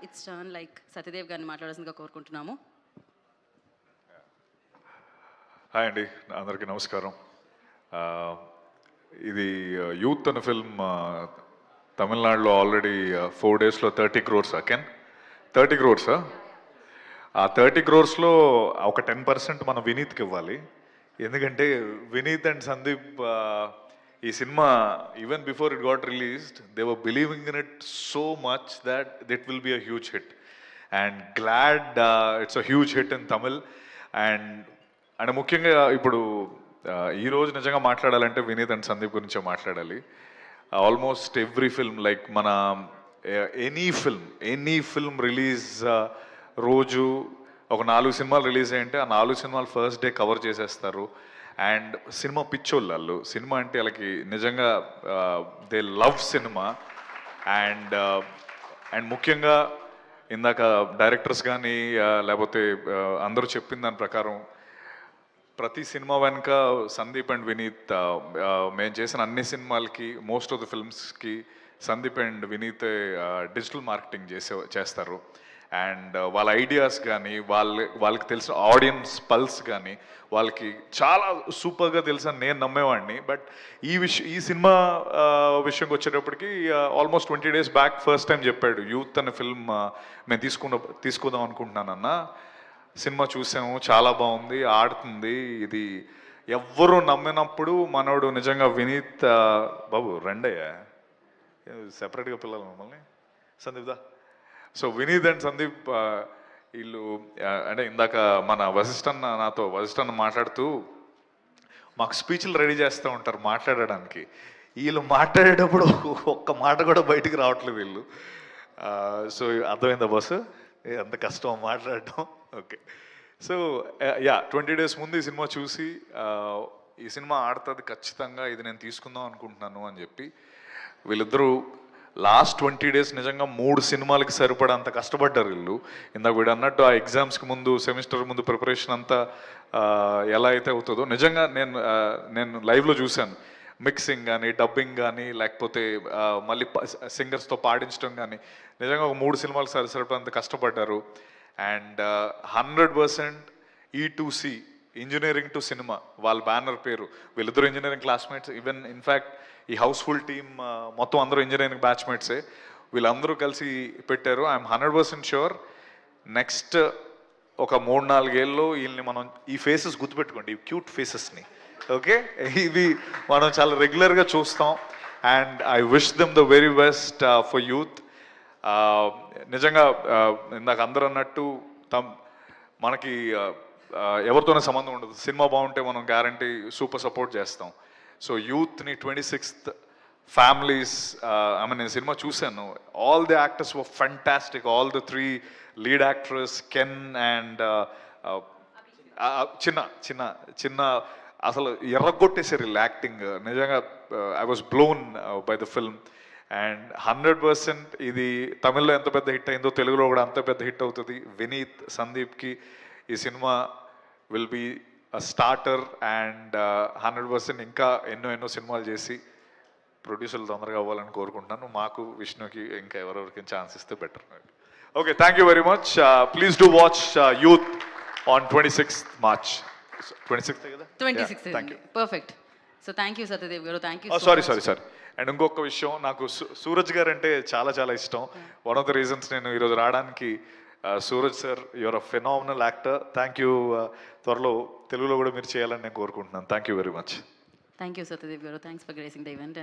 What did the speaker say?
It's turn like Satyadev గారిని మాట్లాడాల్సిందిగా కోరుకుంటున్నాము. హాయ్ అండి, అందరికీ నమస్కారం. ఇది యూత్ అనే ఫిల్మ్ తమిళనాడులో ఆల్రెడీ 4 daysలో 30 crores అకెన్ 30 crores. ఆ 30 crores ఒక 10% మనం వినీత్కి ఇవ్వాలి. ఎందుకంటే వినీత్ అండ్ సందీప్ ఈ సినిమా even before it got released they were believing in it so much that it will be a huge hit and glad it's a huge hit in Tamil. And ముఖ్యంగా ఇప్పుడు ఈరోజు నిజంగా మాట్లాడాలంటే వినీత్ అండ్ సందీప్ గురించే మాట్లాడాలి. ఆల్మోస్ట్ ఎవ్రీ ఫిల్మ్ లైక్ మన any film release రోజు ఒక 4 సినిమాలు రిలీజ్ అయ్యంటే ఆ 4 సినిమాలు ఫస్ట్ డే కవర్ చేసేస్తారు. అండ్ సినిమా పిచ్చోళ్ళు, సినిమా అంటే వాళ్ళకి నిజంగా దే లవ్ సినిమా. అండ్ ముఖ్యంగా ఇందాక డైరెక్టర్స్ కానీ లేకపోతే అందరూ చెప్పిన దాని ప్రకారం ప్రతి సినిమా వెనుక సందీప్ అండ్ వినీత్ మేము చేసిన అన్ని సినిమాలకి మోస్ట్ ఆఫ్ ద ఫిల్మ్స్కి Sandeep and Vineeth digital marketing చేస్తారు. అండ్ వాళ్ళ ఐడియాస్ కానీ వాళ్ళకి తెలిసిన ఆడియన్స్ పల్స్ కానీ వాళ్ళకి చాలా సూపర్గా తెలుసని నేను నమ్మేవాడిని. బట్ ఈ సినిమా విషయంకి వచ్చేటప్పటికి almost 20 days back first time చెప్పాడు, యూత్ అనే ఫిల్మ్ మేము తీసుకుందాం అనుకుంటున్నానన్న. సినిమా చూసాము, చాలా బాగుంది, ఆడుతుంది. ఇది ఎవ్వరూ నమ్మినప్పుడు మనోడు నిజంగా వినీత్ బాబు రండయ్యా, సెపరేట్గా పిల్లలు మమ్మల్ని సందీప్ దా. సో వినీత్ అండ్ సందీప్ వీళ్ళు అంటే ఇందాక మన వశిష్ఠన్న మాట్లాడుతూ మాకు స్పీచ్లు రెడీ చేస్తూ ఉంటారు మాట్లాడడానికి. వీళ్ళు మాట్లాడేటప్పుడు ఒక్క మాట కూడా బయటికి రావట్లేదు వీళ్ళు. సో అర్థమైందా బస్సు ఎంత కష్టం మాట్లాడటం. ఓకే, సో 20 days ముందు ఈ సినిమా చూసి ఈ సినిమా ఆడుతుంది ఖచ్చితంగా, ఇది నేను తీసుకుందాం అనుకుంటున్నాను అని చెప్పి వీళ్ళిద్దరూ లాస్ట్ 20 days నిజంగా 3 సినిమాలకి సరిపడా అంత కష్టపడ్డారు వీళ్ళు. ఇందాక వీడు అన్నట్టు ఆ ఎగ్జామ్స్కి ముందు సెమిస్టర్ ముందు ప్రిపరేషన్ అంతా ఎలా అయితే అవుతుందో నిజంగా నేను లైవ్లో చూశాను. మిక్సింగ్ కానీ, డబ్బింగ్ కానీ, లేకపోతే మళ్ళీ సింగర్స్తో పాడించడం కానీ నిజంగా ఒక 3 సినిమాలు సరిపడంత కష్టపడ్డారు. And 100% E2C engineering to cinema వాళ్ళ బ్యానర్ పేరు. వీళ్ళిద్దరు ఇంజనీరింగ్ క్లాస్మేట్స్. ఈవెన్ ఇన్ఫ్యాక్ట్ ఈ హౌస్ఫుల్ టీమ్ మొత్తం అందరూ ఇంజనీరింగ్ బ్యాచ్మేట్సే. వీళ్ళందరూ కలిసి పెట్టారు. ఐఎమ్ 100% షూర్ నెక్స్ట్ ఒక 3-4 ఏళ్ళలో వీళ్ళని మనం ఈ ఫేసెస్ గుర్తుపెట్టుకోండి, ఈ క్యూట్ ఫేసెస్ని. ఓకే, ఇవి మనం చాలా రెగ్యులర్గా చూస్తాం. And I wish them the very best for youth. నిజంగా ఇందాక అందరూ అన్నట్టు మనకి ఎవరితోనే సంబంధం ఉండదు. సినిమా బాగుంటే మనం గ్యారంటీ సూపర్ సపోర్ట్ చేస్తాం. సో యూత్ని 26th ఫ్యామిలీస్ నేను సినిమా చూశాను. All the actors were fantastic. All the 3 lead actors can and చిన్న అసలు ఎర్రగొట్టేసారు వీళ్ళు యాక్టింగ్. నిజంగా I was blown by the film. And 100% ఇది తమిళ్లో ఎంత పెద్ద హిట్ అయిందో తెలుగులో కూడా అంత పెద్ద హిట్ అవుతుంది. వినీత్ సందీప్కి ఈ cinema will be a starter. And 100% ఇంకా ఎన్నో సినిమాలు చేసి ప్రొడ్యూసర్లు తొందరగా అవ్వాలని కోరుకుంటున్నాను. మాకు విష్ణుకి ఇంకా ఎవరెవరికి ఛాన్స్ ఇస్తే better. Okay, thank you very much. Please do watch youth on 26th March. 26th కదా? 26th. Thank you. Perfect. So thank you Satyadev garu. Thank you. Sorry. And ఇంకొక విషయం, నాకు సూరజ్ గారు అంటే చాలా ఇష్టం. వన్ ఆఫ్ ద రీజన్స్ నేను ఈరోజు రావడానికి Suraj sir, your a phenomenal actor. Thank you. త్వరలో తెలుగులో కూడా మీరు చేయాలని నేను కోరుకుంటున్నాను. Thank you very much. Thank you Satyadev garu. Thanks for gracing the event.